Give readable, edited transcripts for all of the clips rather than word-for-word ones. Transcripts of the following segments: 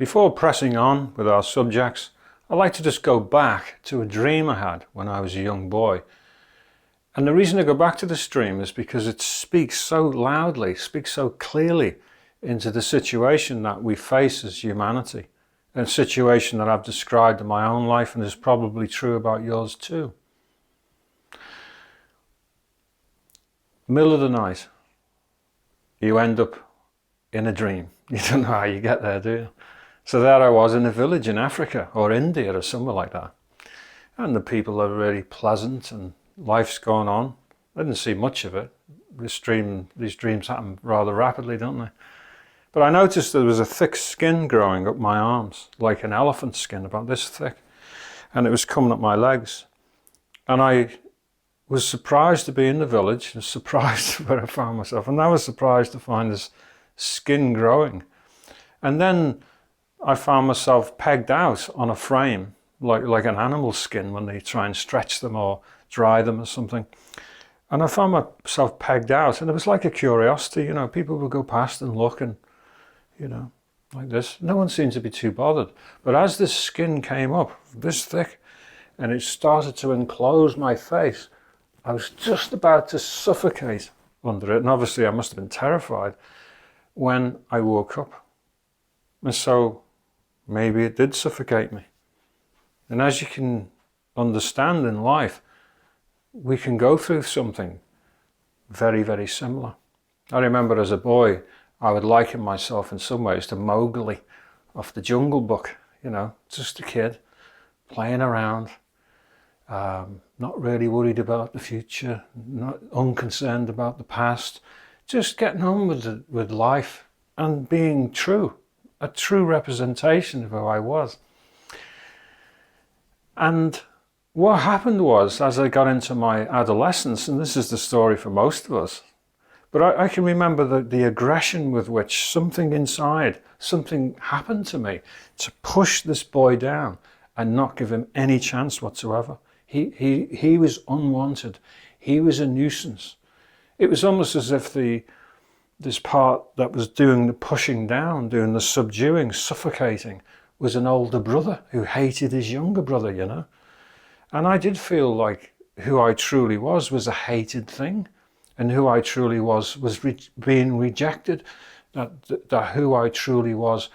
Before pressing on with our subjects, I'd like to just go back to a dream I had when I was a young boy. And the reason I go back to this dream is because it speaks so loudly, speaks so clearly into the situation that we face as humanity. A situation that I've described in my own life and is probably true about yours too. Middle of the night, you end up in a dream. You don't know how you get there, do you? So there I was in a village in Africa or India or somewhere like that. And the people are really pleasant and life's going on. I didn't see much of it. These dreams happen rather rapidly, don't they? But I noticed there was a thick skin growing up my arms, like an elephant skin, about this thick. And it was coming up my legs. And I was surprised to be in the village, and surprised where I found myself. And I was surprised to find this skin growing. And then I found myself pegged out on a frame, like an animal skin when they try and stretch them or dry them or something. And I found myself pegged out, and it was like a curiosity, you know, people would go past and look and, you know, like this. No one seemed to be too bothered. But as this skin came up, this thick, and it started to enclose my face, I was just about to suffocate under it. And obviously I must have been terrified when I woke up. And so maybe it did suffocate me. And as you can understand in life, we can go through something very, very similar. I remember as a boy, I would liken myself in some ways to Mowgli off the Jungle Book, you know, just a kid playing around, not really worried about the future, not unconcerned about the past, just getting on with life and being true, a true representation of who I was. And what happened was, as I got into my adolescence, and this is the story for most of us, but I can remember the aggression with which something inside, something happened to me to push this boy down and not give him any chance whatsoever. He was unwanted. He was a nuisance. It was almost as if this part that was doing the pushing down, doing the subduing, suffocating, was an older brother who hated his younger brother, you know. And I did feel like who I truly was a hated thing. And who I truly was being rejected. That who I truly was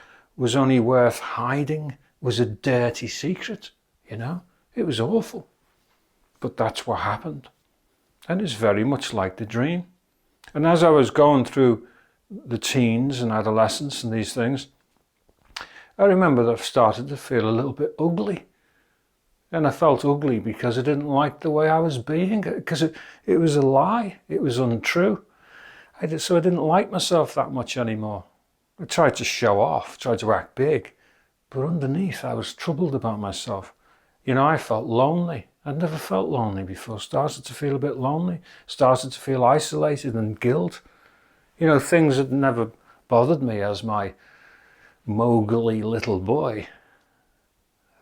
only worth hiding, was a dirty secret, you know. It was awful. But that's what happened. And it's very much like the dream. And as I was going through the teens and adolescence and these things, I remember that I started to feel a little bit ugly. And I felt ugly because I didn't like the way I was being, because it was a lie, it was untrue. So I didn't like myself that much anymore. I tried to show off, tried to act big, but underneath I was troubled about myself. You know, I felt lonely. I'd never felt lonely before. Started to feel a bit lonely, started to feel isolated and guilt. You know, things that never bothered me as my Mowgli little boy.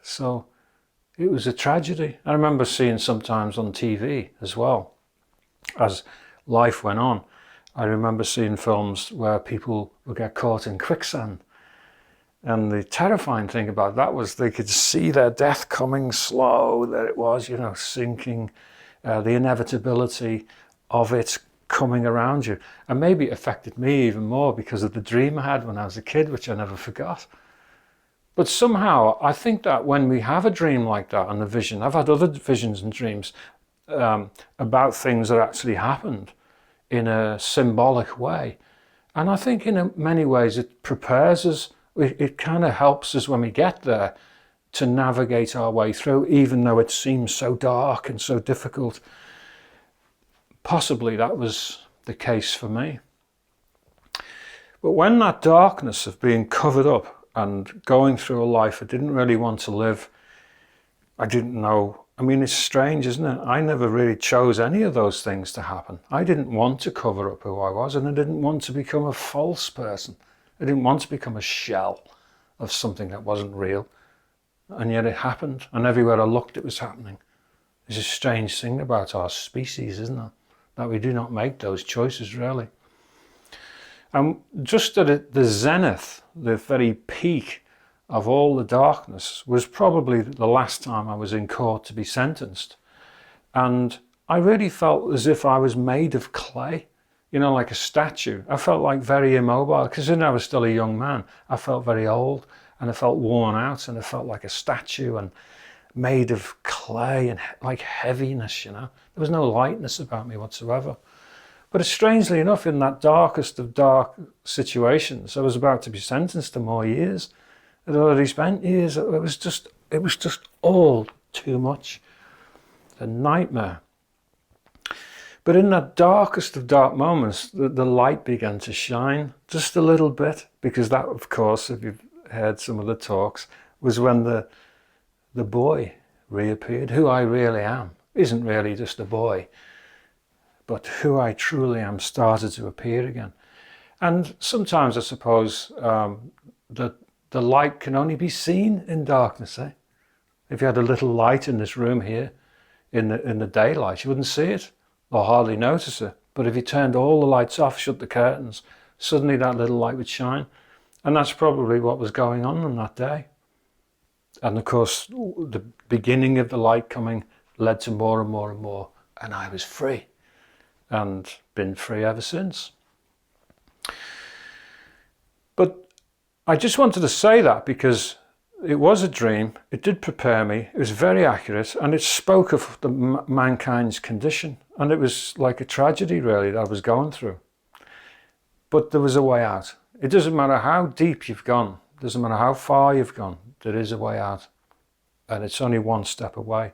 So it was a tragedy. I remember seeing sometimes on TV as well, as life went on. I remember seeing films where people would get caught in quicksand. And the terrifying thing about that was they could see their death coming slow, there it was, you know, sinking, the inevitability of it coming around you. And maybe it affected me even more because of the dream I had when I was a kid, which I never forgot. But somehow, I think that when we have a dream like that and a vision, I've had other visions and dreams about things that actually happened in a symbolic way. And I think in many ways it prepares us, it kind of helps us when we get there to navigate our way through, even though it seems so dark and so difficult. Possibly that was the case for me. But when that darkness of being covered up and going through a life I didn't really want to live, I didn't know. I mean, it's strange, isn't it? I never really chose any of those things to happen. I didn't want to cover up who I was, and I didn't want to become a false person. I didn't want to become a shell of something that wasn't real. And yet it happened, and everywhere I looked it was happening. There's a strange thing about our species, isn't it? That we do not make those choices, really. And just at the zenith, the very peak of all the darkness was probably the last time I was in court to be sentenced. And I really felt as if I was made of clay, you know, like a statue. I felt like very immobile, because I was still a young man. I felt very old, and I felt worn out, and I felt like a statue and made of clay and like heaviness, you know. There was no lightness about me whatsoever. But strangely enough, in that darkest of dark situations, I was about to be sentenced to more years. I'd already spent years. It was just all too much. A nightmare. But in that darkest of dark moments, the light began to shine just a little bit, because that, of course, if you've heard some of the talks, was when the boy reappeared. Who I really am isn't really just a boy, but who I truly am started to appear again. And sometimes I suppose that the light can only be seen in darkness. If you had a little light in this room here, in the daylight, you wouldn't see it or hardly notice it. But if you turned all the lights off, shut the curtains, suddenly that little light would shine. And that's probably what was going on that day. And of course, the beginning of the light coming led to more and more and more. And I was free, and been free ever since. But I just wanted to say that because it was a dream. It did prepare me. It was very accurate, and it spoke of mankind's condition. And it was like a tragedy, really, that I was going through. But there was a way out. It doesn't matter how deep you've gone. It doesn't matter how far you've gone. There is a way out. And it's only one step away.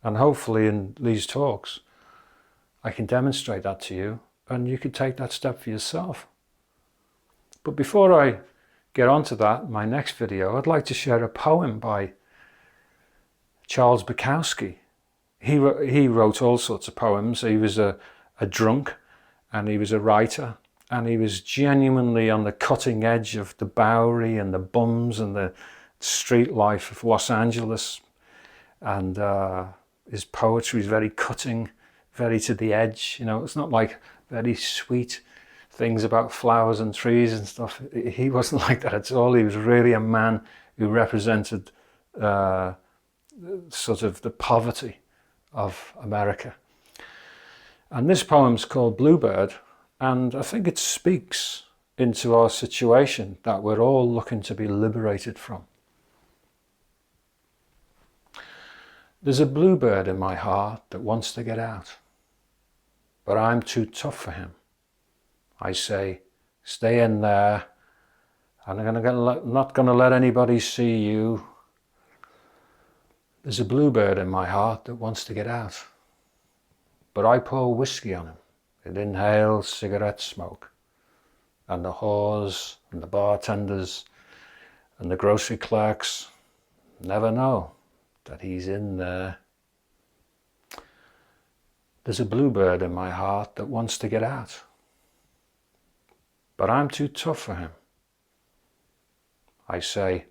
And hopefully in these talks, I can demonstrate that to you, and you can take that step for yourself. But before I get onto that, my next video, I'd like to share a poem by Charles Bukowski. He wrote all sorts of poems. He was a drunk, and he was a writer, and he was genuinely on the cutting edge of the Bowery and the bums and the street life of Los Angeles. And his poetry is very cutting, very to the edge. You know, it's not like very sweet things about flowers and trees and stuff. He wasn't like that at all. He was really a man who represented sort of the poverty of America. And this poem's called Bluebird, and I think it speaks into our situation that we're all looking to be liberated from. There's a bluebird in my heart that wants to get out, but I'm too tough for him. I say, stay in there. I'm not going to let anybody see you. There's a bluebird in my heart that wants to get out, but I pour whiskey on him. It inhales cigarette smoke, and the whores and the bartenders and the grocery clerks never know that he's in there. There's a bluebird in my heart that wants to get out, but I'm too tough for him. I say,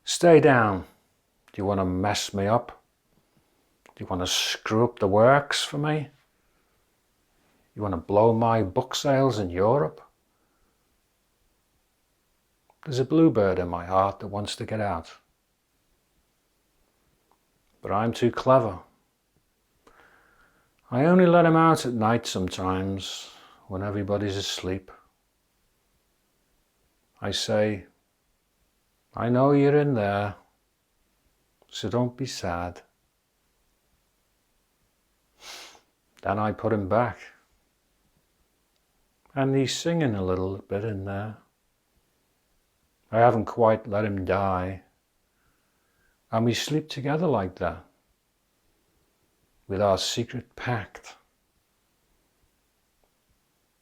stay down. Do you want to mess me up? Do you want to screw up the works for me? You want to blow my book sales in Europe? There's a bluebird in my heart that wants to get out, but I'm too clever. I only let him out at night sometimes, when everybody's asleep. I say, I know you're in there, so don't be sad. Then I put him back, and he's singing a little bit in there. I haven't quite let him die, and we sleep together like that, with our secret pact.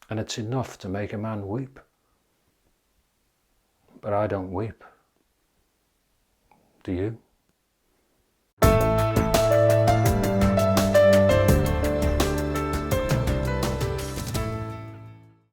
And it's enough to make a man weep. But I don't weep. Do you?